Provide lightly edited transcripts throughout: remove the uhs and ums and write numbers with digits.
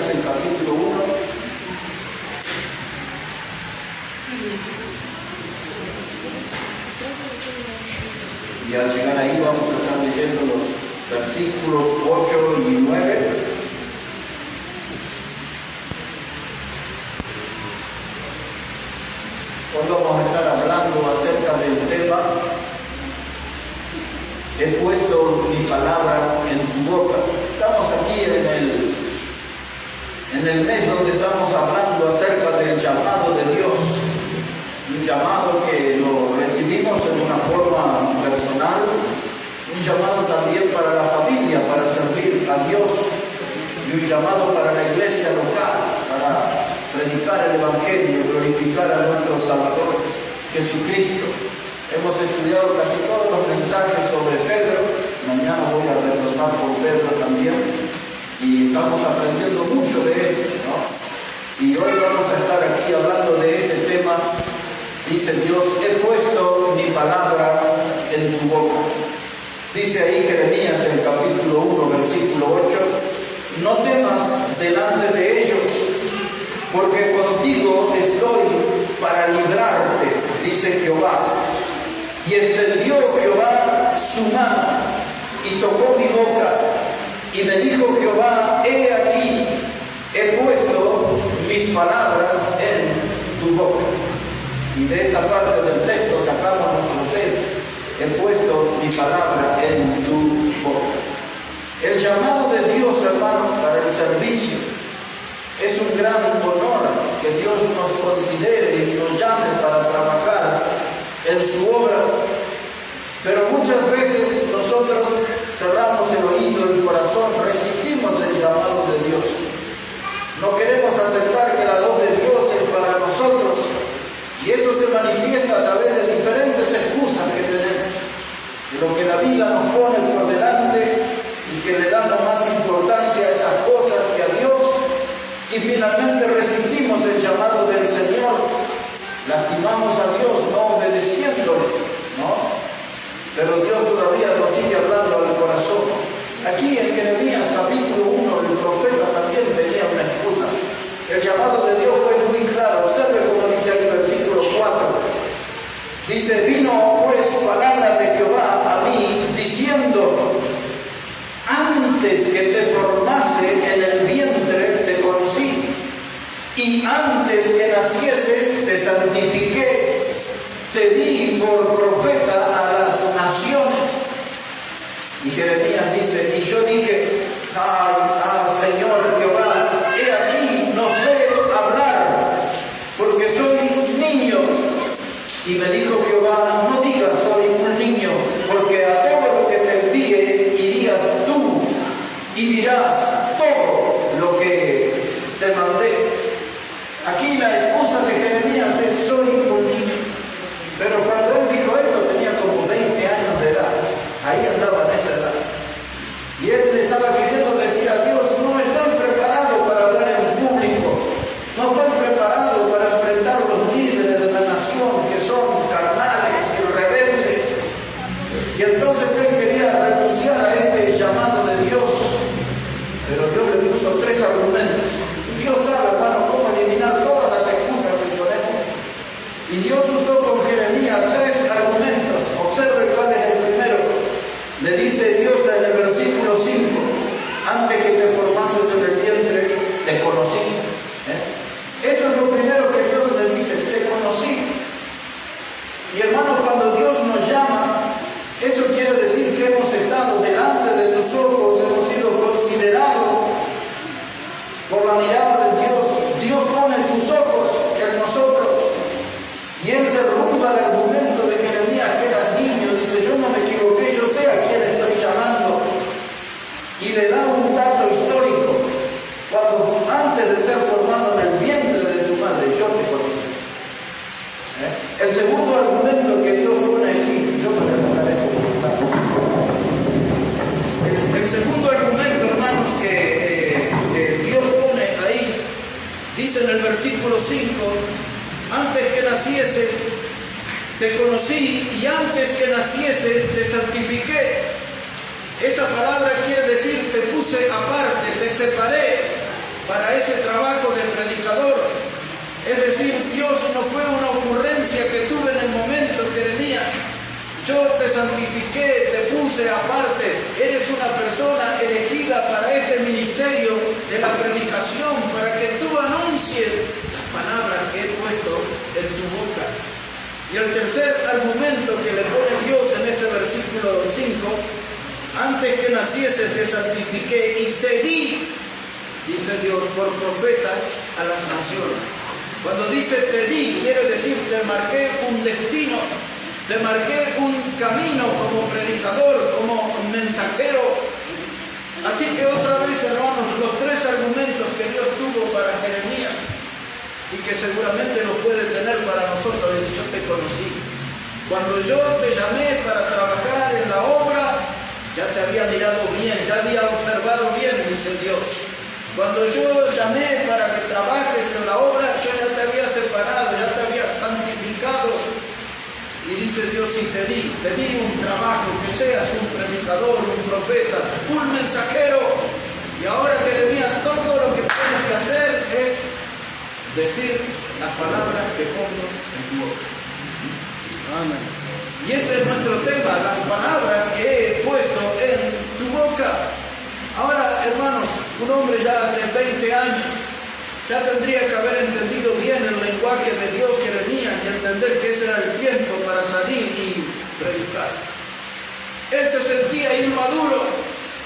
Jeremías, el capítulo 1. Y al llegar ahí vamos a estar leyendo los versículos 8 y 9. Hoy vamos a estar hablando acerca del tema: he puesto mi palabra en tu boca. Estamos aquí en el mes donde estamos hablando acerca del llamado de Dios. Un llamado que lo recibimos en una forma personal, un llamado también para la familia, para servir a Dios, y un llamado para la iglesia local, para predicar el Evangelio, glorificar a nuestro Salvador Jesucristo. Hemos estudiado casi todos los mensajes sobre Pedro. Mañana voy a retornar con Pedro también, y estamos aprendiendo mucho de él, ¿no? Y hoy vamos a estar aquí hablando de este tema. Dice Dios: he puesto mi palabra en tu boca. Dice ahí Jeremías, en el capítulo 1, versículo 8: no temas delante de ellos, porque contigo estoy para librarte, dice Jehová. Y extendió Jehová su mano y tocó mi boca, y me dijo Jehová: he aquí, he puesto mis palabras en tu boca. Y de esa parte del texto sacamos nuestro tema: he puesto mi palabra en tu boca. El llamado de Dios, hermano, para el servicio es un gran honor, que Dios nos considere y nos llame para trabajar en su obra. Pero muchas veces nosotros cerramos el oído, el corazón, resistimos el llamado de Dios. No queremos aceptar que la voz de Dios es para nosotros. Y eso se manifiesta a través de diferentes excusas que tenemos, de lo que la vida nos pone por delante, y que le damos más importancia a esas cosas que a Dios, y finalmente resistimos el llamado del Señor, lastimamos a Dios no obedeciéndole, ¿no? Pero Dios todavía nos sigue hablando al corazón. Aquí en Jeremías capítulo 1, el profeta también tenía una excusa. El llamado de Dios fue muy claro. Observe cómo dice ahí el versículo 4. Dice: vino pues palabra de Jehová a mí, diciendo: antes que te formase en el vientre te conocí, y antes que nacieses te santifiqué, te di por profeta a las naciones. Y Jeremías dice: y yo dije: Señor Jehová, he aquí, no sé hablar, porque soy un niño. Y me dijo Jehová: no digas soy un niño, porque a todo lo que te envíe irías tú, y dirás todo lo que te mandé. Aquí la excusa de Jeremías es: soy un niño. Pero cuando él dijo esto tenía como 20 años de edad. Ahí andaba en esa edad. Y él le estaba queriendo decir a Dios: no estoy preparado para hablar en público, no estoy preparado para enfrentar los líderes de la nación que son carnales y rebeldes. Y entonces él quería renunciar a este llamado de Dios, pero Dios le puso 3 argumentos. Dios sabe, hermano, cómo eliminar todas las excusas que ponemos. Y Dios usó con Jeremías 3 argumentos. Observe cuál es el primero. Le dice Dios en el versículo 5: antes que te formases en el vientre, te conocí. Eso es lo primero que Dios le dice: te conocí. Y hermanos, cuando Dios nos llama, eso quiere decir que hemos estado delante de sus ojos, hemos sido considerados por la mirada de Dios. Dios pone sus ojos en nosotros, y Él derrumba el argumento de Jeremías, que era niño. Dice: yo no me equivoqué, yo sé a quién estoy llamando. Y le da un dato histórico: cuando antes de ser formado en el vientre de tu madre, yo te conocí. El segundo argumento que Dios pone aquí, yo me recordaré como está. El segundo argumento, hermanos, que Dios pone ahí, dice en el versículo 5: antes que nacieses te conocí, y antes que nacieses te santifiqué. Esa palabra quiere decir: te puse aparte, te separé, para ese trabajo de predicador. Es decir, Dios no fue una ocurrencia que tuve en el momento, Jeremías. Yo te santifiqué, te puse aparte, eres una persona elegida para este ministerio de la predicación, para que tú anuncies las palabras que he puesto en tu boca. Y el tercer argumento que le pone Dios en este versículo 5, antes que nacieses te santifiqué y te di, dice Dios, por profeta a las naciones. Cuando dice te di, quiere decir te marqué un destino, te marqué un camino como predicador, como mensajero. Así que otra vez, hermanos, los tres argumentos que Dios tuvo para Jeremías y que seguramente los puede tener para nosotros es: yo te conocí. Cuando yo te llamé para trabajar en la obra, ya te había mirado bien, ya había observado bien, dice Dios. Cuando yo llamé para que trabajes en la obra, yo ya te había separado, ya te había santificado. Y dice Dios, si te di un trabajo, que seas un predicador, un profeta, un mensajero. Y ahora, Jeremías, todo lo que tienes que hacer es decir las palabras que pongo en tu boca. Amén. Y ese es nuestro tema, las palabras que he puesto en tu boca. Ahora, hermanos, un hombre ya de 20 años ya tendría que haber entendido bien el lenguaje de Dios, Jeremías, y entender que ese era el tiempo para salir y predicar. Él se sentía inmaduro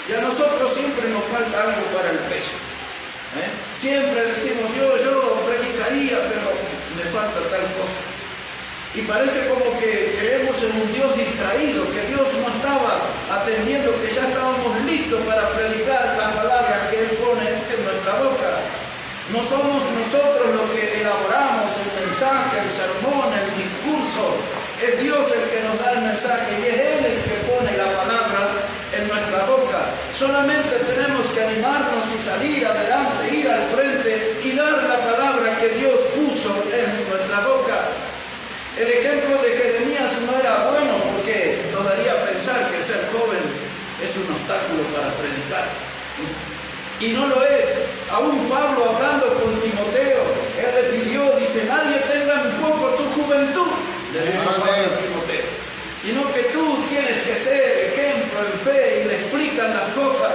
y a nosotros siempre nos falta algo para el peso. Siempre decimos, yo predicaría, pero me falta tal cosa. Y parece como que creemos en un Dios distraído, que Dios no estaba atendiendo, que ya estábamos listos para predicar las palabras que Él pone en nuestra boca. No somos nosotros los que elaboramos el mensaje, el sermón, el discurso. Es Dios el que nos da el mensaje y es Él el que pone la palabra en nuestra boca. Solamente tenemos que animarnos y salir adelante, ir al frente y dar la palabra que Dios puso en nuestra boca. El ejemplo de Jeremías no era bueno porque nos daría a pensar que ser joven es un obstáculo para predicar. Y no lo es. Aún Pablo, hablando con Timoteo, él le pidió, dice, nadie tenga en poco tu juventud, le dijo Pablo a Timoteo, sino que tú tienes que ser ejemplo en fe y le explican las cosas,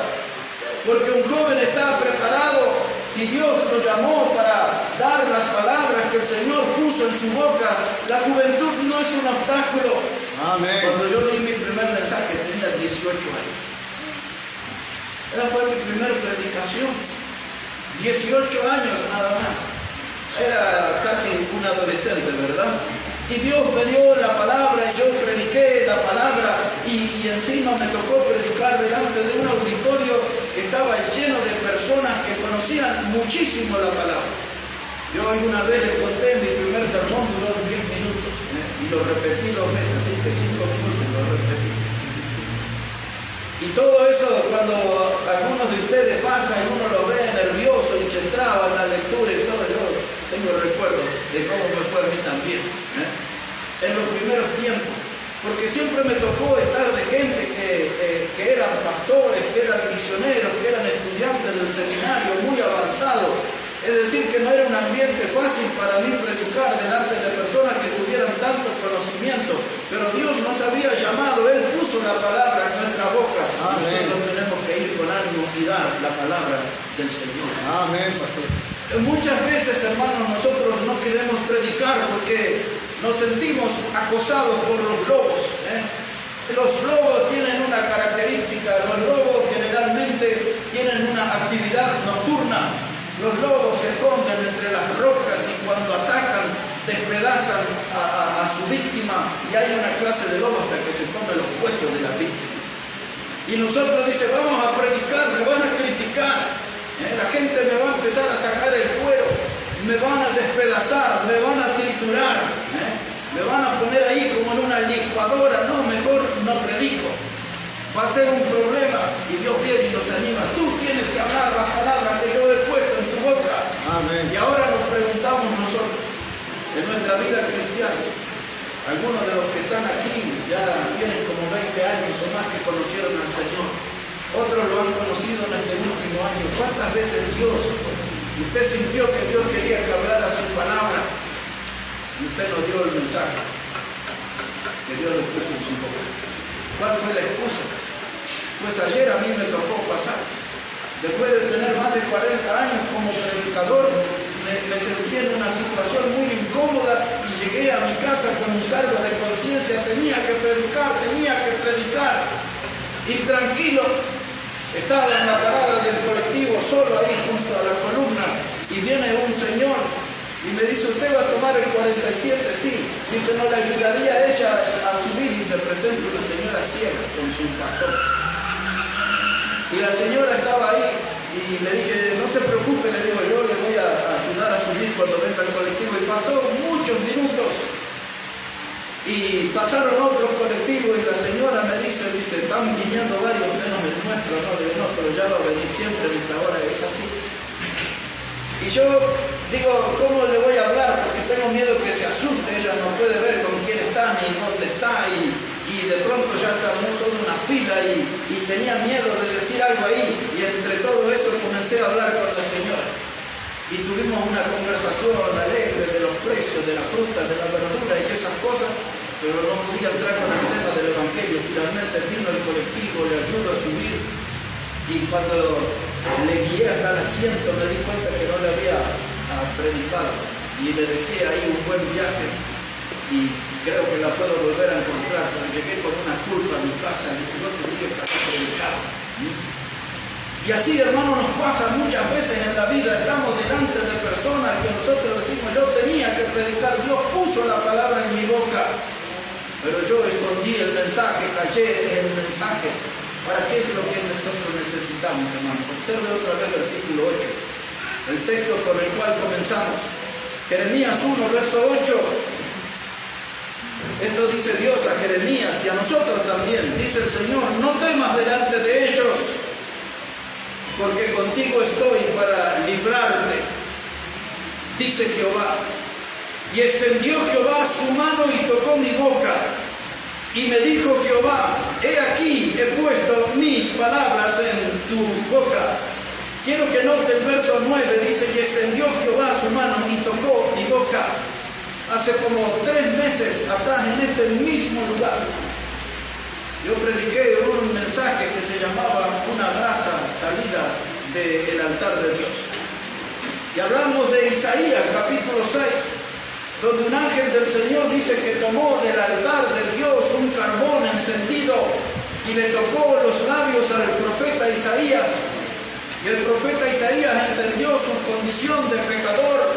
porque un joven está preparado. Si Dios lo llamó para dar las palabras que el Señor puso en su boca, la juventud no es un obstáculo. Amén. Cuando yo di mi primer mensaje tenía 18 años. Esa fue mi primera predicación. 18 años nada más. Era casi un adolescente, ¿verdad? Y Dios me dio la palabra, y yo prediqué la palabra, y encima me tocó predicar delante de un auditorio que estaba lleno de personas que conocían muchísimo la palabra. Yo alguna vez les conté, mi primer sermón duró 10 minutos, y lo repetí 2 veces, así que 5 minutos lo repetí. Y todo eso, cuando algunos de ustedes pasan y uno lo ve nervioso y se traba en la lectura y todo, yo tengo recuerdo de cómo me fue a mí también, en los primeros tiempos, porque siempre me tocó estar de gente que eran pastores, que eran misioneros, que eran estudiantes del seminario muy avanzado. Es decir, que no era un ambiente fácil para mí predicar delante de personas que tuvieran tanto conocimiento, pero Dios nos había llamado, Él puso la palabra en nuestra boca. Amén. Nosotros tenemos que ir con ánimo y dar la palabra del Señor. Amén, pastor. Muchas veces, hermanos, nosotros no queremos predicar porque nos sentimos acosados por los lobos. Los lobos tienen una característica, los lobos generalmente tienen una actividad nocturna. Los lobos se esconden entre las rocas y cuando atacan despedazan a su víctima, y hay una clase de lobo hasta que se comen los huesos de la víctima. Y nosotros dice, vamos a predicar, me van a criticar, la gente me va a empezar a sacar el cuero, me van a despedazar, me van a triturar, me van a poner ahí como en una licuadora. No, mejor no predico. Va a ser un problema. Y Dios viene y nos anima. Tú tienes que hablar las palabras que yo he puesto en tu boca. Amén. Y ahora nos preguntamos nosotros, en nuestra vida cristiana, algunos de los que están aquí ya tienen como 20 años o más que conocieron al Señor. Otros lo han conocido en este último año. ¿Cuántas veces Dios Usted sintió que Dios quería que hablara su palabra y usted no dio el mensaje que Dios le puso en su boca. ¿Cuál fue la excusa? Pues ayer a mí me tocó pasar. Después de tener más de 40 años como predicador, me sentí en una situación muy incómoda y llegué a mi casa con un cargo de conciencia. Tenía que predicar. Y tranquilo, estaba en la parada del colectivo, solo ahí junto a la columna, y viene un señor y me dice, ¿usted va a tomar el 47? Sí. Dice, ¿no le ayudaría a ella a subir? Y me presento una señora ciega con su pastor. Y la señora estaba ahí y le dije, no se preocupe, le digo, yo le voy a ayudar a subir cuando venga el colectivo. Y pasó muchos minutos y pasaron otros colectivos y la señora me dice, están viniendo varios menos el nuestro. No, le digo, no, pero ya va a venir siempre en esta hora, es así. Y yo digo, ¿cómo le voy a hablar? Porque tengo miedo que se asuste, ella no puede ver con quién está ni dónde está, y de pronto ya se armó toda una fila y tenía miedo de decir algo ahí, y entre todo eso comencé a hablar con la señora. Y tuvimos una conversación alegre de los precios, de las frutas, de la verdura y esas cosas, pero no podía entrar con el tema del Evangelio. Finalmente vino el colectivo, le ayudo a subir, y cuando le guié hasta el asiento me di cuenta que no le había predicado, y le decía ahí un buen viaje, y creo que la puedo volver a encontrar, pero llegué con una culpa a mi casa, y dije, no tenía que estar predicado. Y así, hermano, nos pasa muchas veces en la vida. Estamos delante de personas que nosotros decimos, yo tenía que predicar, Dios puso la palabra en mi boca, pero yo escondí el mensaje, callé el mensaje. Ahora, ¿qué es lo que nosotros necesitamos, hermano? Observe otra vez el versículo 8, el texto con el cual comenzamos. Jeremías 1, verso 8. Esto dice Dios a Jeremías y a nosotros también. Dice el Señor, no temas delante de ellos, porque contigo estoy para librarte, dice Jehová. Y extendió Jehová su mano y tocó mi boca. Y me dijo Jehová, he aquí, he puesto mis palabras en tu boca. Quiero que note el verso 9, dice, y extendió Jehová su mano y tocó mi boca. Hace como 3 meses atrás, en este mismo lugar, yo prediqué un mensaje que se llamaba Una brasa salida del altar de Dios. Y hablamos de Isaías capítulo 6, donde un ángel del Señor dice que tomó del altar de Dios un carbón encendido y le tocó los labios al profeta Isaías. Y el profeta Isaías entendió su condición de pecador.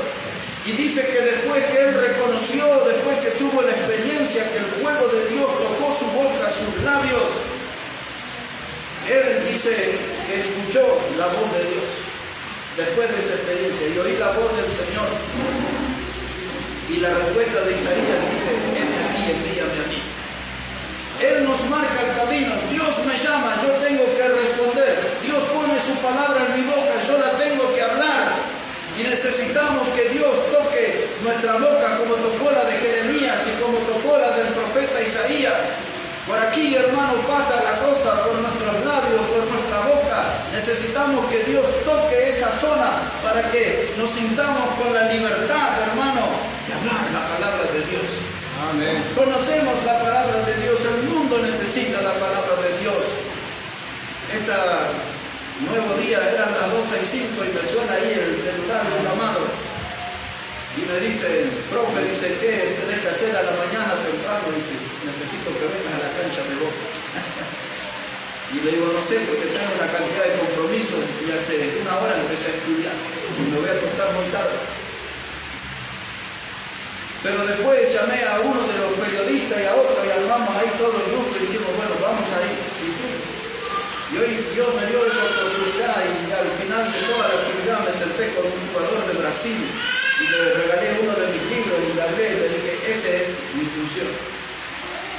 Y dice que después que él reconoció, después que tuvo la experiencia que el fuego de Dios tocó su boca, sus labios, él dice que escuchó la voz de Dios después de esa experiencia, y oí la voz del Señor. Y la respuesta de Isaías dice, heme aquí, envíame a mí. Él nos marca el camino, Dios me llama, yo tengo que responder. Dios pone su palabra en mi boca, yo la tengo que hablar. Y necesitamos que Dios toque nuestra boca como tocó la de Jeremías y como tocó la del profeta Isaías. Por aquí, hermano, pasa la cosa por nuestros labios, por nuestra boca. Necesitamos que Dios toque esa zona para que nos sintamos con la libertad, hermano, de hablar la palabra de Dios. Amén. Conocemos la palabra de Dios, el mundo necesita la palabra de Dios. Nuevo día, eran las 12:05 y me suena ahí el celular, un llamado. Y me dice, profe, dice, ¿qué tenés que hacer a la mañana temprano? Dice, necesito que vengas a la cancha de boca. Y le digo, no sé, porque tengo una cantidad de compromisos y hace 1 hora empecé a estudiar y me voy a acostar muy tarde. Pero después llamé a uno de los periodistas y a otro y armamos ahí todo el grupo y dijimos, bueno, vamos ahí. Y hoy Dios me dio esa oportunidad y al final de toda la actividad me senté con un jugador de Brasil y le regalé uno de mis libros y le hablé y le dije, esta es mi función.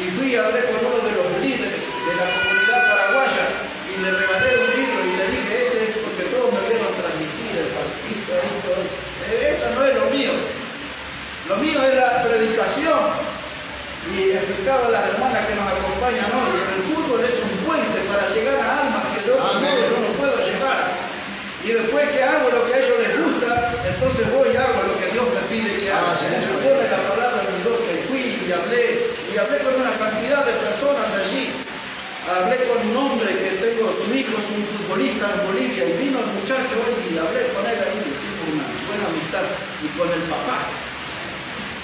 Y fui y hablé con uno de los líderes de la comunidad paraguaya y le regalé un libro y le dije, este es porque todos me vieron transmitir el partido ahí todo. Eso no es lo mío. Lo mío es la predicación. Y explicaba a las hermanas que nos acompañan hoy, el fútbol es un puente para llegar a almas que de otro modo yo no puedo llegar. Y después que hago lo que a ellos les gusta, Entonces voy y hago lo que Dios me pide que haga. Me pone la palabra en mi boca y fui y hablé con una cantidad de personas allí. Hablé con un hombre que tengo, su hijo es un futbolista en Bolivia, y vino el muchacho y hablé con él ahí, hicimos una buena amistad, y con el papá.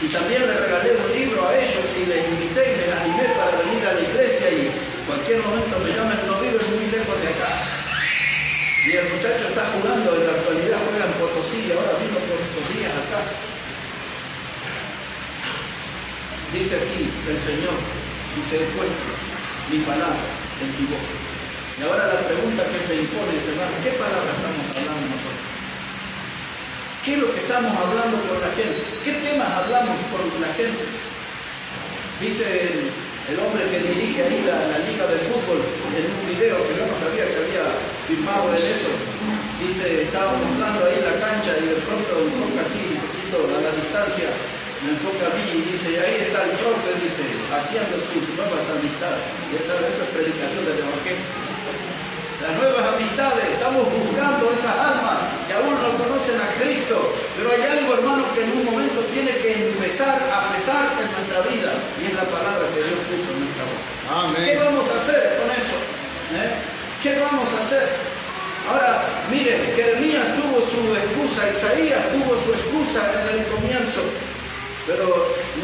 Y también le regalé un libro a ellos y les invité y les animé para venir a la iglesia, y en cualquier momento me llaman, no viven muy lejos de acá. Y el muchacho está jugando, en la actualidad juega en Potosí, y ahora vino por estos días acá. Dice aquí el Señor, dice, encuentro mi palabra en tu boca. Y ahora la pregunta que se impone es, hermano, ¿qué palabra estamos hablando nosotros? ¿Qué es lo que estamos hablando con la gente? ¿Qué temas hablamos con la gente? Dice el hombre que dirige ahí la liga de fútbol en un video que yo no sabía que había filmado en eso. Dice, estaba mostrando ahí la cancha y de pronto enfoca así, un poquito a la distancia, me enfoca a mí y dice, y ahí está el profe, dice, haciendo sus nuevas amistades. Y eso es predicación del Evangelio. Las nuevas amistades, estamos buscando esas almas que aún no conocen a Cristo, pero hay algo, hermano, que en un momento tiene que empezar a pesar en nuestra vida, y es la palabra que Dios puso en nuestra boca. Amén. ¿Qué vamos a hacer con eso? ¿Qué vamos a hacer? Ahora, miren, Jeremías tuvo su excusa, Isaías tuvo su excusa en el comienzo, pero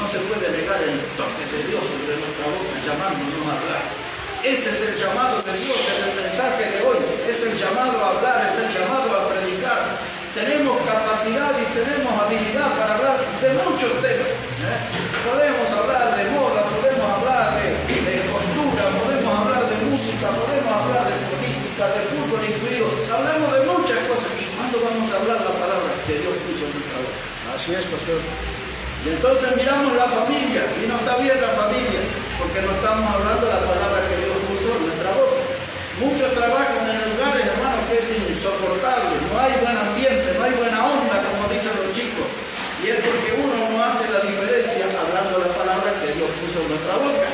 no se puede negar el toque de Dios sobre nuestra boca, llamándonos a hablar. Ese es el llamado de Dios en el mensaje de hoy. Es el llamado a hablar, es el llamado a predicar. Tenemos capacidad y tenemos habilidad para hablar de muchos temas. Podemos hablar de moda, podemos hablar de costura, podemos hablar de música, podemos hablar de política, de fútbol incluido. Hablamos de muchas cosas. ¿Y cuándo vamos a hablar la palabra que Dios puso en nuestra boca? Así es, pastor. Y entonces miramos la familia, y no está bien la familia, porque no estamos hablando de la palabra que Dios puso en nuestra boca. Muchos trabajan en lugares, hermanos, que es insoportable, no hay buen ambiente, no hay buena onda, como dicen los chicos. Y es porque uno no hace la diferencia hablando la palabra que Dios puso en nuestra boca.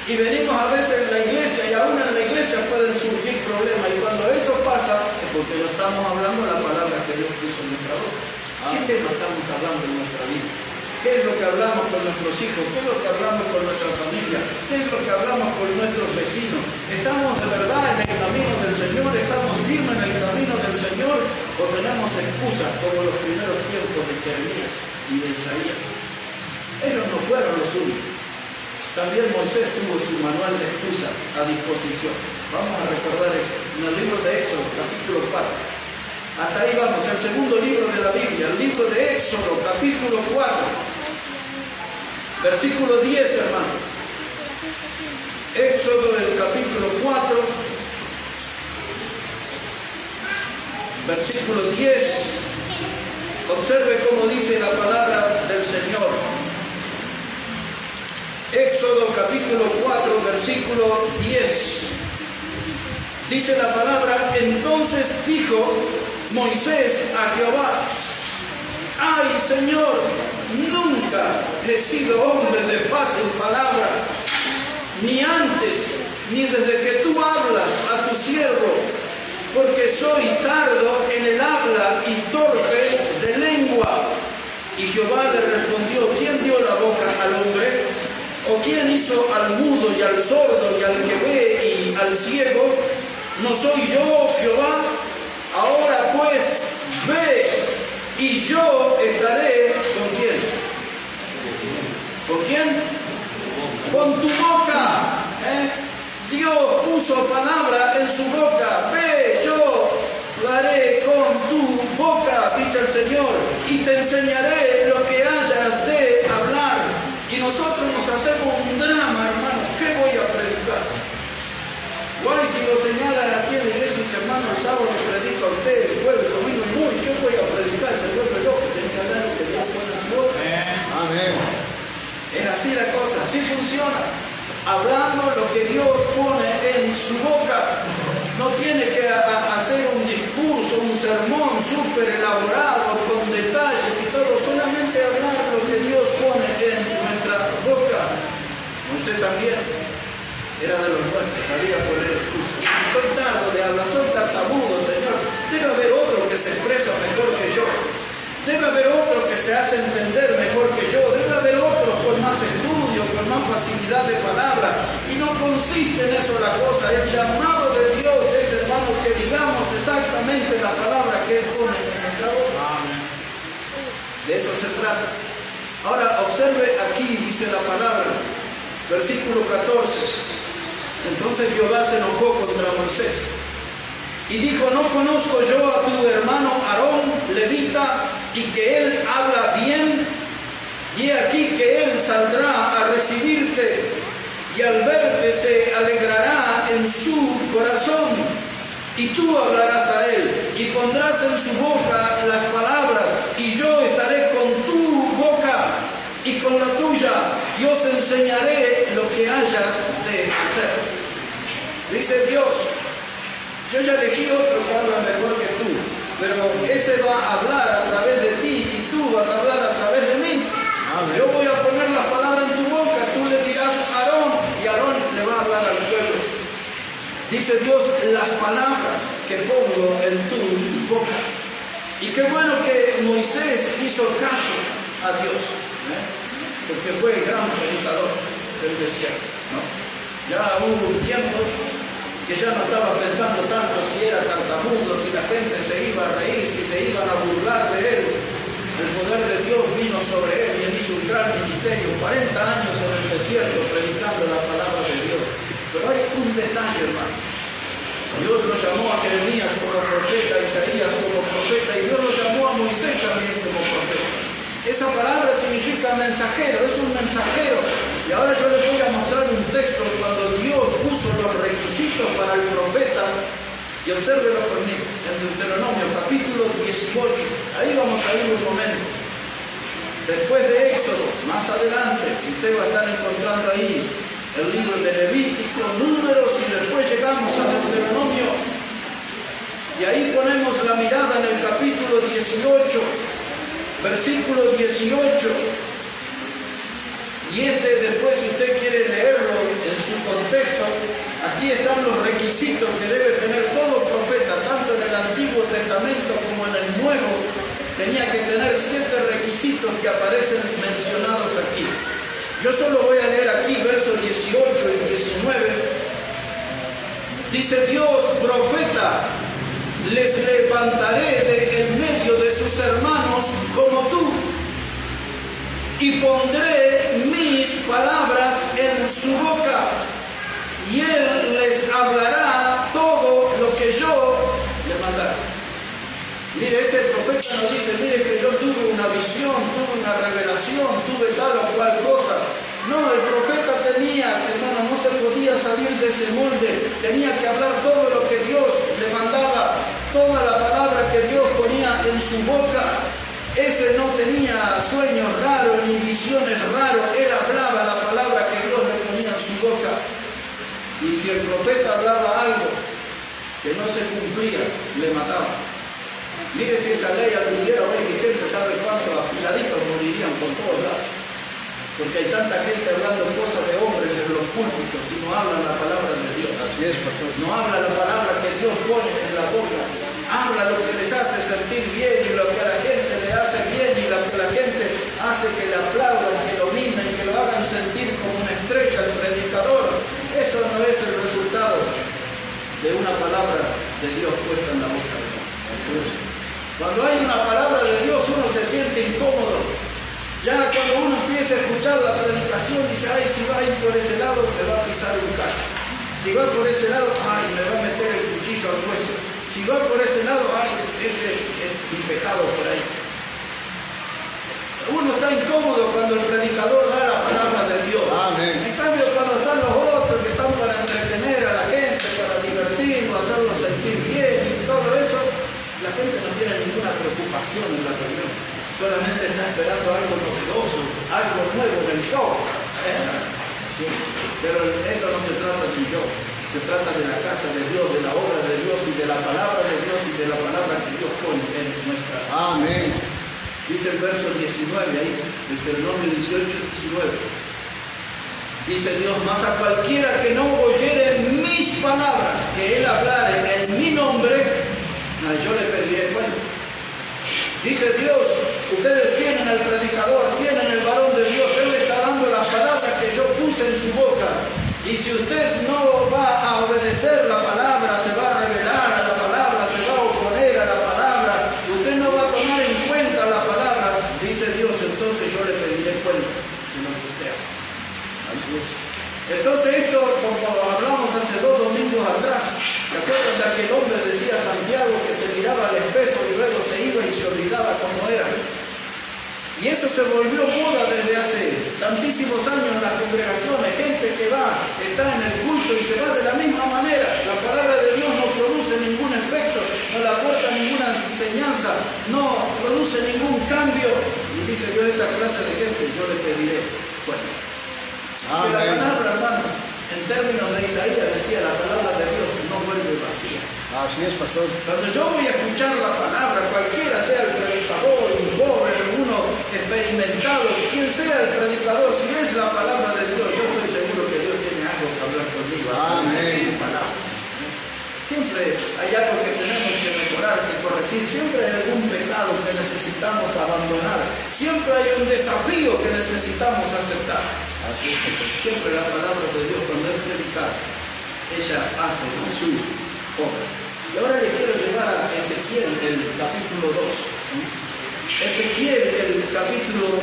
Y venimos a veces en la iglesia, y aún en la iglesia pueden surgir problemas, y cuando eso pasa, es porque no estamos hablando la palabra que Dios puso en nuestra boca. ¿Qué tema estamos hablando en nuestra vida? ¿Qué es lo que hablamos con nuestros hijos? ¿Qué es lo que hablamos con nuestra familia? ¿Qué es lo que hablamos con nuestros vecinos? ¿Estamos de verdad en el camino del Señor? ¿Estamos firmes en el camino del Señor? ¿O tenemos excusas como los primeros tiempos de Jeremías y de Isaías? Ellos no fueron los únicos. También Moisés tuvo su manual de excusa a disposición. Vamos a recordar eso. En el libro de Éxodo, capítulo 4. Hasta ahí vamos, el segundo libro de la Biblia, el libro de Éxodo, capítulo 4, versículo 10, hermano. Éxodo, el capítulo 4, versículo 10. Observe cómo dice la palabra del Señor. Éxodo, capítulo 4, versículo 10. Dice la palabra, entonces dijo Moisés a Jehová, ay Señor, nunca he sido hombre de fácil palabra, ni antes, ni desde que tú hablas a tu siervo, porque soy tardo en el habla y torpe de lengua. Y Jehová le respondió, ¿quién dio la boca al hombre? ¿O quién hizo al mudo y al sordo y al que ve y al ciego? ¿No soy yo, Jehová? Ahora pues, ve, y yo estaré ¿con quién? ¿Con quién? Con tu boca. Dios puso palabra en su boca. Ve, yo haré con tu boca, dice el Señor, y te enseñaré lo que hayas de hablar. Y nosotros nos hacemos un drama, hermano. ¿Qué voy a predicar? Guay, si lo señalan aquí en la iglesia, dice, hermano, el sábado predica a usted, el jueves, el domingo, y muy, ¿qué voy a predicar? Se vuelve loco, tiene que hablar lo que Dios pone en su boca. Amén. Es así la cosa, así funciona. Hablando lo que Dios pone en su boca. No tiene que hacer un discurso, un sermón súper elaborado, con detalles y todo, solamente hablar lo que Dios pone en nuestra boca. Moisés también era de los nuestros, sabía poner excusas. Soy tardo de hablar, soy tartamudo, Señor. Debe haber otro que se expresa mejor que yo. se hace entender mejor que yo. Debe haber otros con más estudio, con más facilidad de palabra. Y no consiste en eso la cosa. El llamado de Dios es, hermano, que digamos exactamente la palabra que Él pone en nuestra boca. De eso se trata. Ahora, observe aquí, dice la palabra, versículo 14. Entonces Jehová se enojó contra Moisés y dijo: ¿no conozco yo a tu hermano Aarón, levita, y que él habla bien? Y he aquí que él saldrá a recibirte, y al verte se alegrará en su corazón, y tú hablarás a él, y pondrás en su boca las palabras, y yo estaré con tu boca y con la tuya, y os enseñaré lo que hayas de hacer. Dice Dios: yo ya elegí otro que habla mejor que tú, pero ese va a hablar a través de ti y tú vas a hablar a través de mí. Amén. Yo voy a poner las palabras en tu boca, tú le dirás a Aarón y Aarón le va a hablar al pueblo. Dice Dios: las palabras que pongo en tu boca. Y qué bueno que Moisés hizo caso a Dios, porque fue el gran predicador del desierto, ¿no? Ya hubo un tiempo que ya no estaba pensando tanto si era tartamudo, si la gente se iba a reír, si se iban a burlar de él. El poder de Dios vino sobre él y él hizo un gran ministerio, 40 años en el desierto predicando la palabra de Dios. Pero hay un detalle, hermano. Dios lo llamó a Jeremías como profeta, a Isaías como profeta, y Dios lo llamó a Moisés también como profeta. Esa palabra significa mensajero, es un mensajero. Y ahora yo les voy a mostrar un texto cuando Dios puso los requisitos para el profeta. Y obsérvelo conmigo, en Deuteronomio capítulo 18. Ahí vamos a ir un momento. Después de Éxodo, más adelante, usted va a estar encontrando ahí el libro de Levítico, Números, y después llegamos a Deuteronomio. Y ahí ponemos la mirada en el capítulo 18. Versículo 18, y después, si usted quiere leerlo en su contexto, aquí están los requisitos que debe tener todo profeta, tanto en el Antiguo Testamento como en el Nuevo. Tenía que tener 7 requisitos que aparecen mencionados aquí. Yo solo voy a leer aquí versos 18 y 19. Dice Dios: profeta les levantaré de en medio de sus hermanos como tú, y pondré mis palabras en su boca, y él les hablará todo lo que yo le mandaré. Mire, ese profeta nos dice: mire que yo tuve una visión, tuve una revelación, tuve tal o cual cosa. No, el profeta tenía, hermano, no se podía salir de ese molde, tenía que hablar todo lo que Dios le mandaba, toda la palabra que Dios ponía en su boca. Ese no tenía sueños raros ni visiones raros, él hablaba la palabra que Dios le ponía en su boca. Y si el profeta hablaba algo que no se cumplía, le mataba. Mire si esa ley anduviera hoy, mi gente sabe cuántos apiladitos morirían por todos lados. Porque hay tanta gente hablando cosas de hombres en los púlpitos y no hablan la palabra de Dios. Así es, pastor. No habla la palabra que Dios pone en la boca. Habla lo que les hace sentir bien y lo que a la gente le hace bien y lo que la gente hace que le aplaudan, que lo mimen, que lo hagan sentir como una estrella al predicador. Eso no es el resultado de una palabra de Dios puesta en la boca de Dios. Cuando hay una palabra de Dios uno se siente incómodo. Ya cuando uno empieza a escuchar la predicación dice: ay, si va a ir por ese lado me va a pisar un cacho. Si va por ese lado, ay, me va a meter el cuchillo al hueso. Si va por ese lado, ay, ese es mi pecado por ahí. Uno está incómodo cuando el predicador da la palabra de Dios. Amén. En cambio, cuando están los otros que están para entretener a la gente, para divertirlo, hacerlo sentir bien y todo eso, la gente no tiene ninguna preocupación en la reunión. Solamente está esperando algo novedoso, algo nuevo en el show. Sí. Pero esto no se trata de un show, se trata de la casa de Dios, de la obra de Dios y de la palabra de Dios y de la palabra que Dios pone en nuestra. Amén. Dice el verso 19 ahí, Deuteronomio 18, 19. Dice Dios: mas a cualquiera que no oyere mis palabras, que él hablare en mi nombre, yo le pediré cuenta. Dice Dios: ustedes tienen tienen al predicador, tienen el varón de Dios. Él le está dando las palabras que yo puse en su boca. Y si usted no va a obedecer la palabra, se va a rebelar a la palabra, se va a oponer a la palabra, usted no va a tomar en cuenta la palabra, dice Dios, entonces yo le pediré cuenta de lo que usted hace. Así es. Entonces esto, como hablamos hace 2 domingos atrás, ¿se acuerdan de aquel hombre, decía Santiago, que se miraba al espejo y luego se iba y se olvidaba cómo era? Y eso se volvió moda desde hace tantísimos años en las congregaciones. Gente que va, está en el culto y se va de la misma manera. La palabra de Dios no produce ningún efecto, no le aporta ninguna enseñanza, no produce ningún cambio. Y dice Dios, esa clase de gente yo le pediré. Bueno, que la palabra, hermano, en términos de Isaías, decía, la palabra de Dios no vuelve vacía. Así es, pastor. Cuando yo voy a escuchar la palabra, cualquiera sea el predicador, un joven, uno experimentado, quien sea el predicador, si es la palabra de Dios, yo estoy seguro que Dios tiene algo que hablar conmigo. Amén. Siempre hay algo que tenemos que mejorar, que corregir. Siempre hay algún pecado que necesitamos abandonar. Siempre hay un desafío que necesitamos aceptar. Así es, pastor. Siempre la palabra de Dios, cuando es predicada, ella hace su obra. Y ahora le quiero llevar a Ezequiel, el capítulo 2. Ezequiel, el capítulo 2.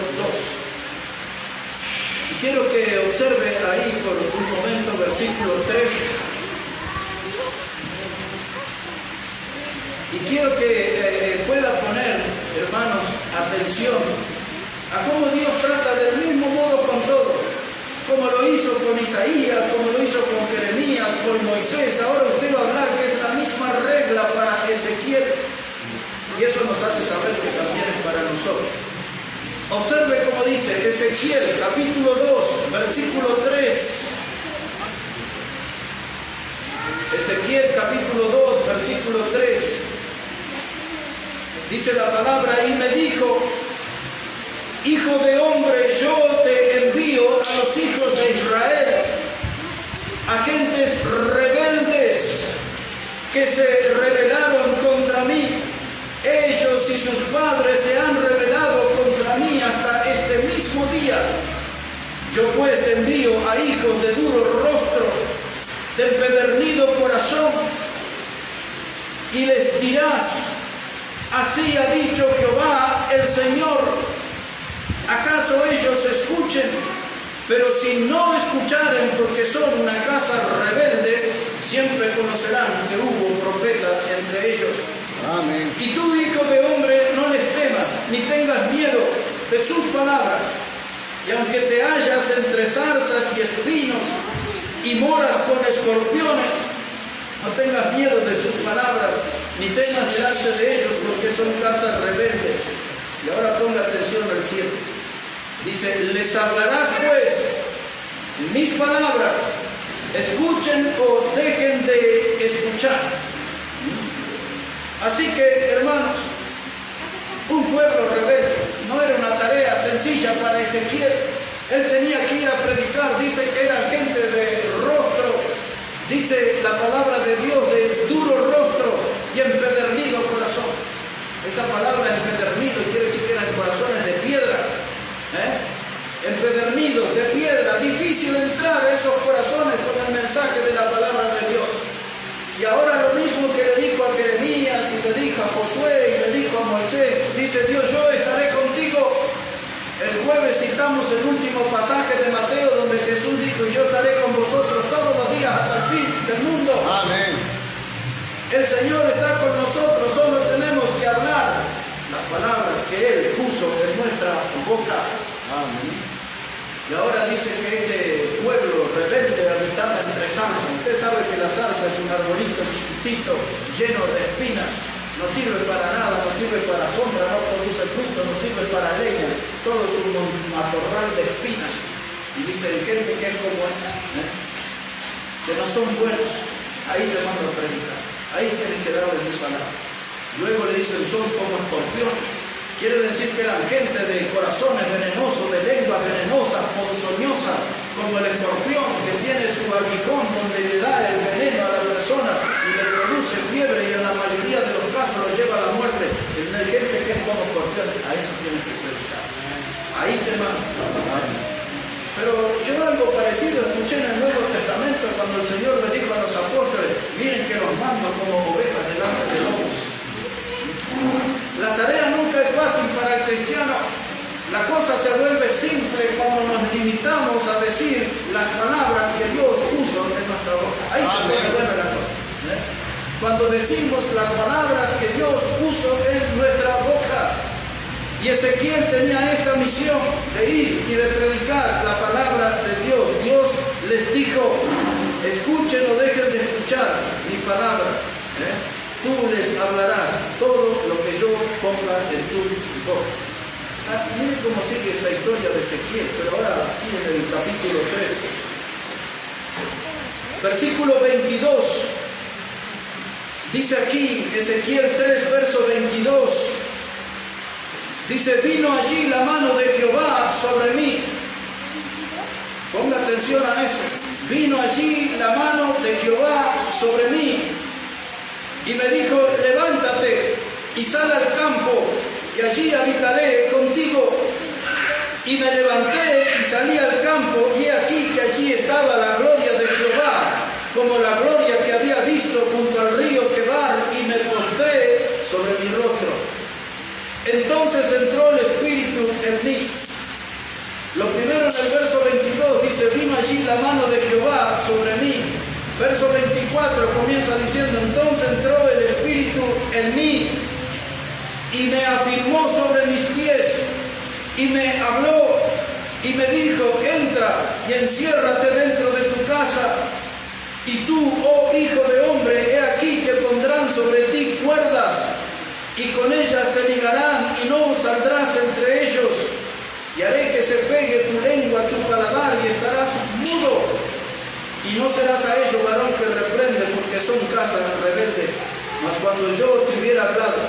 Y quiero que observe ahí por un momento versículo 3. Y quiero que pueda poner, hermanos, atención a cómo Dios trata del mismo modo con todo. Como lo hizo con Isaías, como lo hizo con Jeremías, con Moisés. Ahora usted va a hablar que es la misma regla para Ezequiel. Y eso nos hace saber que también es para nosotros. Observe cómo dice Ezequiel, capítulo 2, versículo 3. Ezequiel, capítulo 2, versículo 3. Dice la palabra, y me dijo, hijo de hombre, yo te envío a los hijos de Israel, a gentes rebeldes que se rebelaron contra mí. Ellos y sus padres se han rebelado contra mí hasta este mismo día. Yo pues te envío a hijos de duro rostro, de empedernido corazón, y les dirás, así ha dicho Jehová el Señor. ¿Acaso ellos escuchen? Pero si no escucharen, porque son una casa rebelde, siempre conocerán que hubo profeta entre ellos. Amén. Y tú, hijo de hombre, no les temas, ni tengas miedo de sus palabras. Y aunque te hallas entre zarzas y espinos, y moras con escorpiones, no tengas miedo de sus palabras, ni temas delante de ellos, porque son casas rebeldes. Y ahora ponga atención al 7. Dice, les hablarás pues mis palabras, escuchen o dejen de escuchar. Así que, hermanos, un pueblo rebelde no era una tarea sencilla para Ezequiel. Él tenía que ir a predicar. Dice que era gente de rostro, dice la palabra de Dios, de duro rostro y empedernido corazón. Esa palabra empedernido quiere decir que eran corazones de piedra. Empedernidos de piedra, difícil entrar a esos corazones con el mensaje de la palabra de Dios. Y ahora lo mismo que le dijo a Jeremías y le dijo a Josué y le dijo a Moisés, dice Dios, yo estaré contigo. El jueves citamos el último pasaje de Mateo donde Jesús dijo, y yo estaré con vosotros todos los días hasta el fin del mundo. Amén. El Señor está con nosotros, solo tenemos que hablar las palabras que Él puso en nuestra boca. Amén. Y ahora dice que este pueblo rebelde habitaba entre zarzas. Usted sabe que la zarza es un arbolito chiquitito, lleno de espinas. No sirve para nada, no sirve para sombra, no produce fruto, no sirve para leña. Todo es un matorral de espinas. Y dice gente que es como esa, que no son buenos. Ahí te mando a predicar. Ahí tienes que darle mis palabras. Luego le dicen, son como escorpiones. Quiere decir que eran gente de corazones venenosos, de lenguas venenosas, ponzoñosas, como el escorpión que tiene su aguijón donde le da el veneno a la persona y le produce fiebre y en la mayoría de los casos lo lleva a la muerte. El gente que es como escorpión, a eso tiene que predicar. parecido escuché en el Nuevo Testamento cuando el Señor le dijo a los apóstoles: miren que los mando como ovejas delante de lobos. La tarea nunca es fácil para el cristiano. La cosa se vuelve simple cuando nos limitamos a decir las palabras que Dios puso en nuestra boca. Ahí se pone buena la cosa. Cuando decimos las palabras que Dios puso en nuestra boca. Y Ezequiel tenía esta misión de ir y de predicar la palabra de Dios. Dios les dijo: escuchen o dejen de escuchar mi palabra. Tú les hablarás todo lo que yo ponga en tu boca. Miren cómo sigue esta historia de Ezequiel, pero ahora aquí en el capítulo 3. Versículo 22. Dice aquí, Ezequiel 3, verso 22. Dice: vino allí la mano de Jehová sobre mí. Ponga atención a eso. Vino allí la mano de Jehová sobre mí. Y me dijo: levántate y sal al campo, que allí habitaré contigo. Y me levanté y salí al campo, y he aquí que allí estaba la gloria de Jehová, como la gloria que había visto junto al río Quebar, y me postré sobre mi rostro. Entonces entró el Espíritu en mí. Lo primero en el verso 22 dice: vino allí la mano de Jehová sobre mí. Verso 24 comienza diciendo: entonces entró el Espíritu en mí y me afirmó sobre mis pies y me habló y me dijo: entra y enciérrate dentro de tu casa. Y tú, oh hijo de hombre, he aquí que pondrán sobre ti cuerdas, y con ellas te ligarán, y no saldrás entre ellos. Y haré que se pegue tu lengua a tu paladar, y estarás mudo. Y no serás a ellos varón que reprende, porque son casa rebelde. Mas cuando yo te hubiera hablado,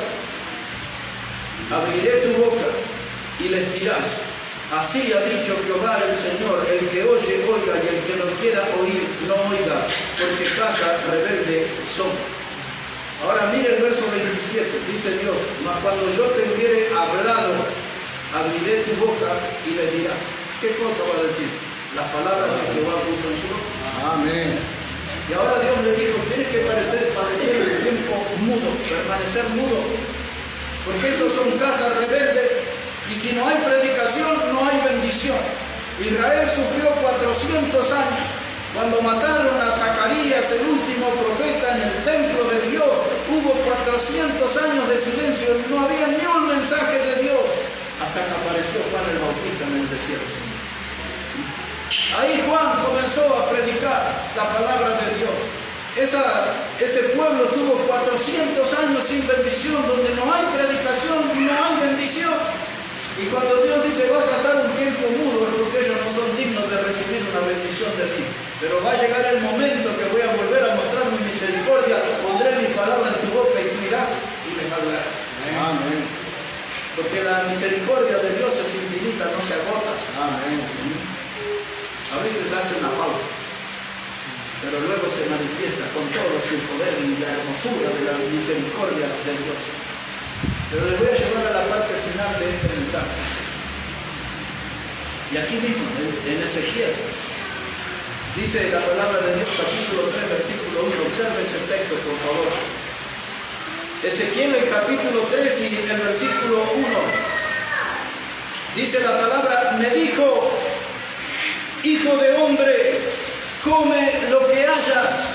abriré tu boca y les dirás: así ha dicho Jehová el Señor, el que oye, oiga, y el que no quiera oír, no oiga, porque casa rebelde son. Ahora mire el verso 27, dice Dios: mas cuando yo te hubiere hablado, abriré tu boca y les dirás. ¿Qué cosa va a decir? Las palabras que Jehová puso en su boca. Amén. Y ahora Dios le dijo: tienes que padecer el tiempo mudo, permanecer mudo, porque esos son casas rebeldes, y si no hay predicación, no hay bendición. Israel sufrió 400 años. Cuando mataron a Zacarías, el último profeta, en el templo de Dios, hubo 400 años de silencio, no había ni un mensaje de Dios, hasta que apareció Juan el Bautista en el desierto. Ahí Juan comenzó a predicar la palabra de Dios. Ese pueblo tuvo 400 años sin bendición, donde no hay predicación, no hay bendición. Y cuando Dios dice: vas a estar un tiempo mudo, es porque ellos no son dignos de recibir una bendición de ti. Pero va a llegar el momento que voy a volver a mostrar mi misericordia, pondré mi palabra en tu boca y tú irás y les hablarás. Amén. Porque la misericordia de Dios es infinita, no se agota. Amén. A veces hace una pausa, pero luego se manifiesta con todo su poder y la hermosura de la misericordia de Dios. Pero les voy a llevar a la parte final de este mensaje. Y aquí mismo, en Ezequiel, dice la palabra de Dios, capítulo 3, versículo 1. Observe ese texto, por favor. Ezequiel, el capítulo 3 y el versículo 1. Dice la palabra: me dijo: hijo de hombre, come lo que hayas,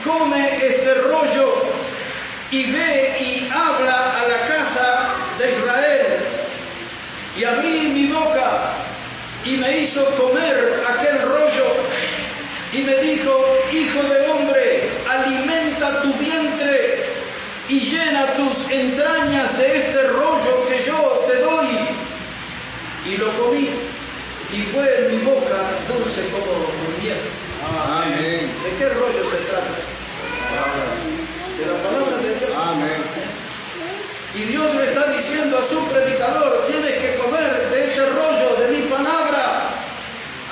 come este rollo, y ve y habla a la casa de Israel. Y abrí mi boca y me hizo comer aquel rollo. Y me dijo: hijo de hombre, alimenta tu vientre y llena tus entrañas de este rollo que yo te doy. Y lo comí, y fue en mi boca dulce como miel. Amén. ¿De qué rollo se trata? De la palabra de Dios. Amén. Y Dios le está diciendo a su predicador: tienes que comer de este rollo de mi palabra,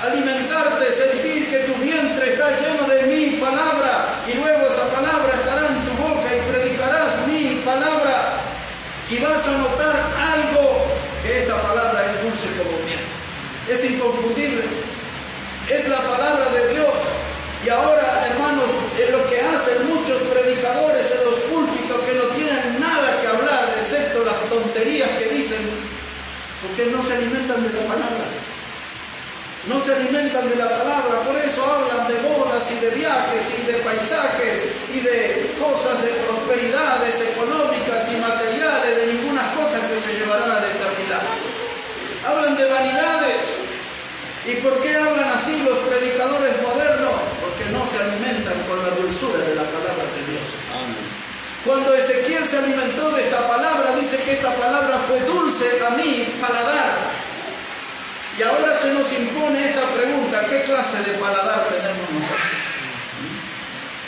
alimentarte, sentir que tu vientre está lleno de mi palabra, y luego esa palabra estará en tu boca y predicarás mi palabra, y vas a notar algo, que esta palabra es dulce como miel, es inconfundible, Es la palabra de Dios. Y ahora, hermanos, es lo que hacen muchos predicadores en los púlpitos que no tienen nada que hablar, excepto las tonterías que dicen, porque no se alimentan de la palabra. No se alimentan de la palabra, por eso hablan de bodas y de viajes y de paisajes y de cosas de prosperidades económicas y materiales, de ninguna cosa que se llevarán a la eternidad. Hablan de vanidades. ¿Y por qué hablan así los predicadores modernos? Porque no se alimentan con la dulzura de la palabra de Dios. Amén. Cuando Ezequiel se alimentó de esta palabra, dice que esta palabra fue dulce a mi paladar. Y ahora se nos impone esta pregunta: ¿qué clase de paladar tenemos nosotros?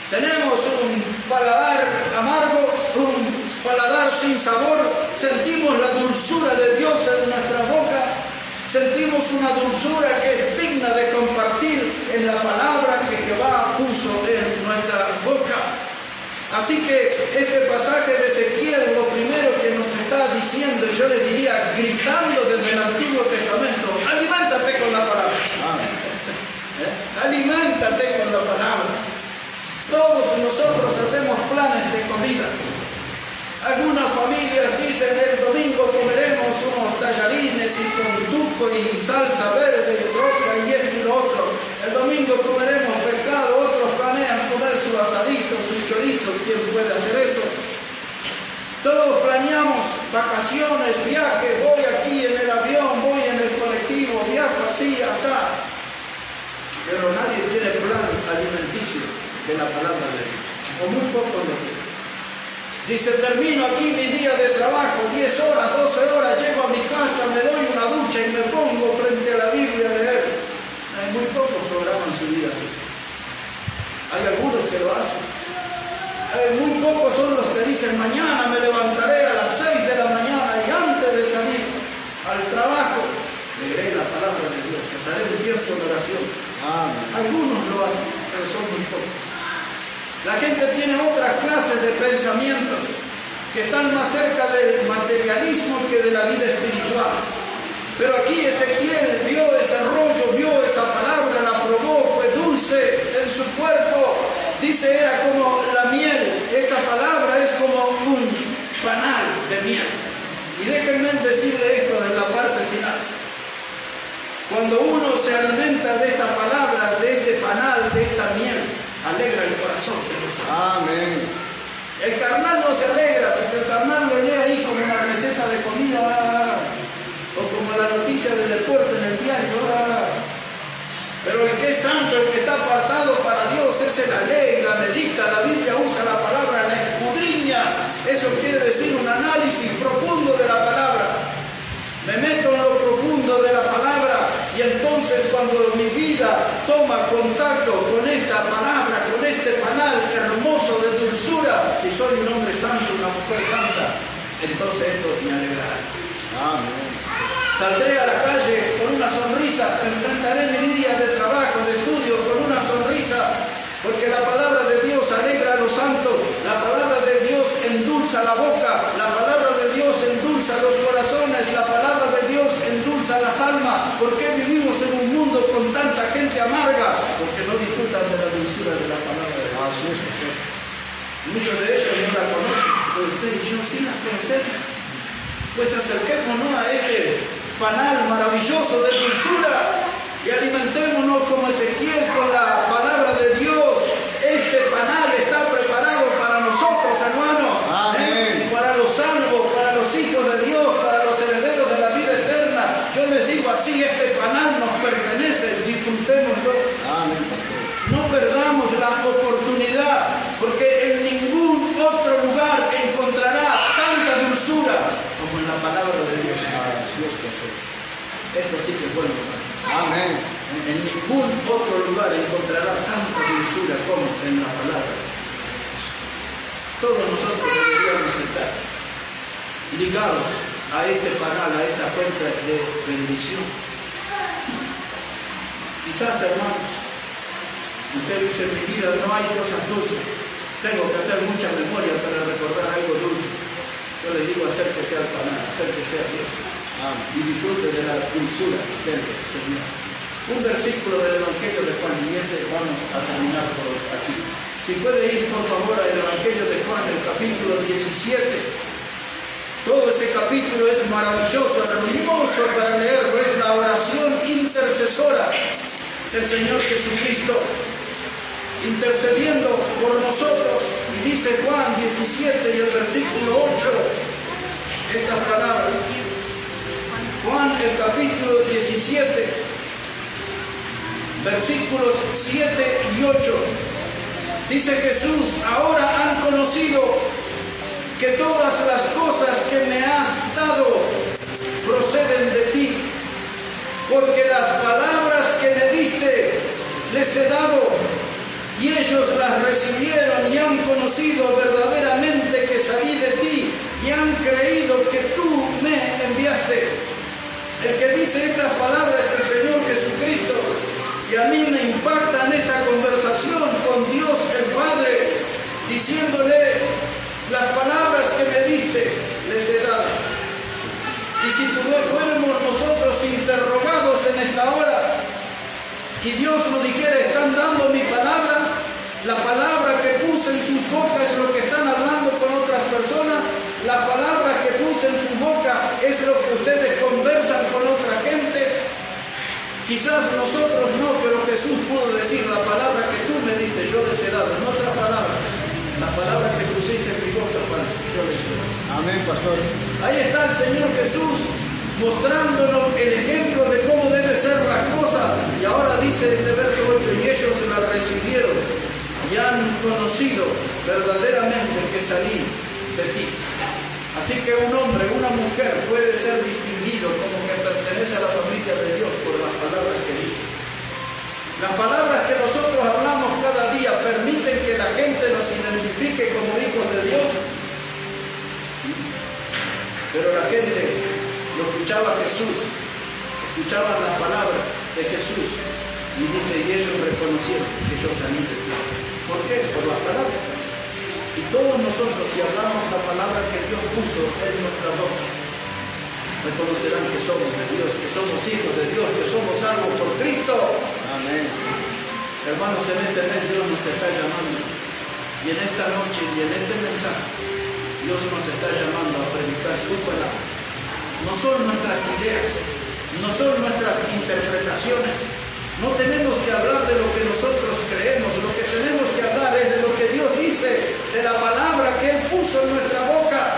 ¿Tenemos un paladar amargo, un paladar sin sabor? ¿Sentimos la dulzura de Dios en nuestra boca? ¿Sentimos una dulzura que es digna de compartir en la palabra que Jehová puso en nuestra boca? Así que este pasaje de Ezequiel, lo primero que nos está diciendo, yo les diría, gritando desde el Antiguo Testamento: aliméntate con la palabra. Aliméntate con la palabra. Todos nosotros hacemos planes de comida. Algunas familias dicen: el domingo comeremos unos tallarines y con tuco y salsa verde y roja y esto y lo otro. El domingo comeremos pescado, otros planean comer su asadito, su chorizo. ¿Quién puede hacer eso? Todos planeamos vacaciones, viajes, voy aquí en el avión, voy en el colectivo, viajo así, asá. Pero nadie tiene plan alimenticio de la palabra de Dios, o muy poco lo tiene. Dice: termino aquí mi día de trabajo, 10 horas, 12 horas, llego a mi casa, me doy una ducha y me pongo frente a la Biblia a leer. Hay muy pocos programan su vida así. Hay algunos que lo hacen. Muy pocos son los que dicen: mañana me levantaré a las 6 de la mañana y antes de salir al trabajo leeré la palabra de Dios, estaré un tiempo de oración. Algunos lo hacen, pero son muy pocos. La gente tiene otras clases de pensamientos que están más cerca del materialismo que de la vida espiritual. Pero aquí Ezequiel vio ese rollo, vio esa palabra, la probó, fue dulce en su cuerpo. Dice: era como la miel. Esta palabra es como un panal de miel. Y déjenme decirle esto en la parte final. Cuando uno se alimenta de esta palabra, de este panal, de esta miel, alegra el corazón de los santos. Amén. El carnal no se alegra, porque el carnal lo lee ahí como una receta de comida, o como la noticia de deporte en el diario. Pero el que es santo, el que está apartado para Dios, ese la lee, la medita. La Biblia usa la palabra, la escudriña. Eso quiere decir un análisis profundo de la palabra. Me meto en lo profundo de la palabra, y entonces cuando mi vida toma contacto con esta palabra, con este panal hermoso de dulzura, si soy un hombre santo, una mujer santa, entonces esto me alegrará. Amén. Saldré a la calle con una sonrisa, enfrentaré mi día de trabajo, de estudio con una sonrisa, porque la palabra de Dios alegra a los santos, la palabra de Dios endulza la boca, la palabra de Dios endulza los corazones, la palabra de Dios endulza las almas. ¿Por qué vivimos en un mundo con tanta gente amarga? Porque no disfrutan de la dulzura de la palabra de Dios. Así es, pastor. Muchos de ellos no la conocen, pero ustedes y yo sí la conocemos. Pues acerquémonos a este panal maravilloso de dulzura y alimentémonos como Ezequiel con la palabra de Dios. Este panal está preparado para nosotros, hermanos. Amén. Para los salvos, para los hijos de Dios, para los herederos de la vida eterna. Yo les digo así: este panal nos pertenece, disfrutémoslo. Amén, pastor. No perdamos la oportunidad, porque en ningún otro lugar encontrará tanta dulzura como en la palabra de Dios. Así es, pastor. Esto sí que es bueno. Amén. En ningún otro lugar encontrará tanta dulzura como en la palabra de Dios. Todos nosotros deberíamos estar ligados a este panal, a esta fuente de bendición. Quizás, hermanos, usted dice: en mi vida no hay cosas dulces, tengo que hacer mucha memoria para recordar algo dulce. Yo le digo: acérquese al panal, acérquese a Dios. Amén. Y disfrute de la dulzura del Señor. Un versículo del Evangelio de Juan, y ese vamos a terminar por aquí. Si puede ir por favor al Evangelio de Juan, el capítulo 17. Todo ese capítulo es maravilloso, hermoso para leerlo. Es la oración intercesora del Señor Jesucristo, intercediendo por nosotros. Y dice Juan 17 y el versículo 8, estas palabras. Juan, el capítulo 17, versículos 7 y 8. Dice Jesús: ahora han conocido que todas las cosas que me has dado proceden de ti, porque las palabras que me diste les he dado, y ellos las recibieron y han conocido verdaderamente que salí de ti, y han creído que tú me enviaste. El que dice estas palabras es el Señor Jesucristo, y a mí me impacta en esta conversación con Dios el Padre, diciéndole: las palabras que me diste les he dado. Y si fuéramos nosotros interrogados en esta hora y Dios nos dijera: están dando mi palabra, la palabra que puse en sus bocas es lo que están hablando con otras personas, la palabra que puse en su boca es lo que ustedes conversan con otra gente. Quizás nosotros no, pero Jesús pudo decir: la palabra que tú me diste yo les he dado. En otras palabras, las palabras que pusiste en mi boca, Padre, yo les he dado. Amén, pastor. Ahí está el Señor Jesús mostrándonos el ejemplo de cómo debe ser la cosa. Y ahora dice este verso 8: y ellos la recibieron y han conocido verdaderamente que salí de ti. Así que un hombre, una mujer puede ser distinguido como que pertenece a la familia de Dios por las palabras que dice. Las palabras que nosotros hablamos cada día permiten que la gente nos identifique como hijos de Dios. Pero la gente lo escuchaba a Jesús, escuchaban las palabras de Jesús, y dice: y ellos reconocieron que yo salí de ti. ¿Por qué? Por las palabras. Y todos nosotros, si hablamos la palabra que Dios puso en nuestra boca, reconocerán que somos de Dios, que somos hijos de Dios, que somos salvos por Cristo. Amén. Hermanos, en este mes Dios nos está llamando, y en esta noche y en este mensaje Dios nos está llamando a predicar su palabra. No son nuestras ideas, no son nuestras interpretaciones. No tenemos que hablar de lo que nosotros creemos, lo que tenemos que hablar es de lo que Dios dice, de la palabra que Él puso en nuestra boca.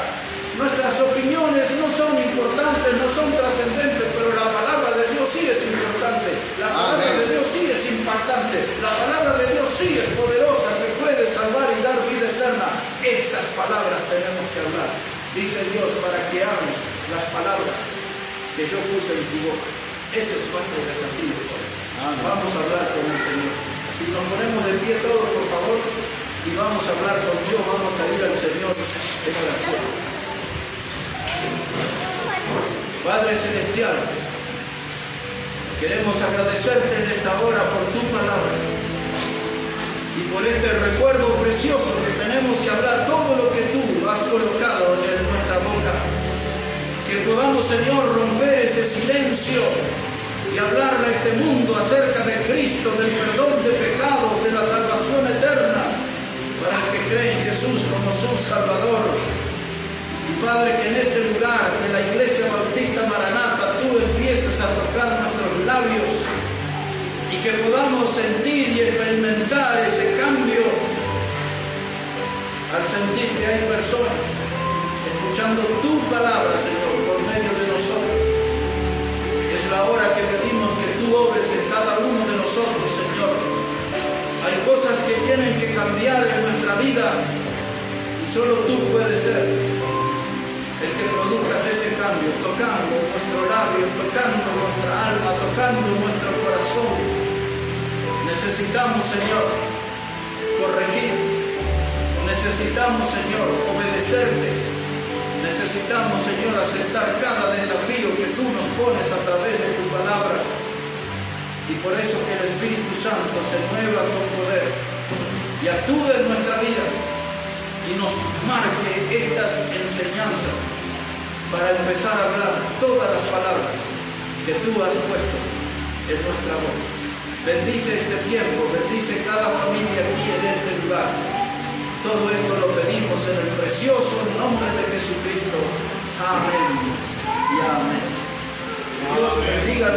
Nuestras opiniones no son importantes, no son trascendentes, pero la palabra de Dios sí es importante, la palabra de Dios sí es impactante, la palabra de Dios sí es poderosa, que puede salvar y dar vida eterna. Esas palabras tenemos que hablar, dice Dios, para que hables las palabras que yo puse en tu boca. Ese es nuestro desafío. Vamos a hablar con el Señor. Si nos ponemos de pie todos, por favor, y vamos a hablar con Dios, vamos a ir al Señor en oración. Padre Celestial, queremos agradecerte en esta hora por tu palabra y por este recuerdo precioso que tenemos que hablar todo lo que tú has colocado en nuestra boca. Que podamos, Señor, romper ese silencio y hablarle a este mundo acerca de Cristo, del perdón de pecados, de la salvación eterna, para el que cree en Jesús como su Salvador. Y Padre, que en este lugar de la Iglesia Bautista Maranata tú empieces a tocar nuestros labios y que podamos sentir y experimentar ese cambio al sentir que hay personas escuchando tu palabra, Señor, por medio de nosotros. Es la hora que pedimos que tú obres en cada uno de nosotros, Señor. Hay cosas que tienen que cambiar en nuestra vida y solo tú puedes ser el que produzcas ese cambio, tocando nuestro labio, tocando nuestra alma, tocando nuestro corazón. Necesitamos, Señor, corregir. Necesitamos, Señor, obedecerte. Necesitamos, Señor, aceptar cada desafío que tú nos pones a través de tu palabra. Y por eso que el Espíritu Santo se mueva con poder y actúe en nuestra vida y nos marque estas enseñanzas para empezar a hablar todas las palabras que tú has puesto en nuestra boca. Bendice este tiempo, bendice cada familia aquí en este lugar. Todo esto lo pedimos en el precioso nombre de Jesucristo. Amén y amén. Que Dios bendiga, hermano.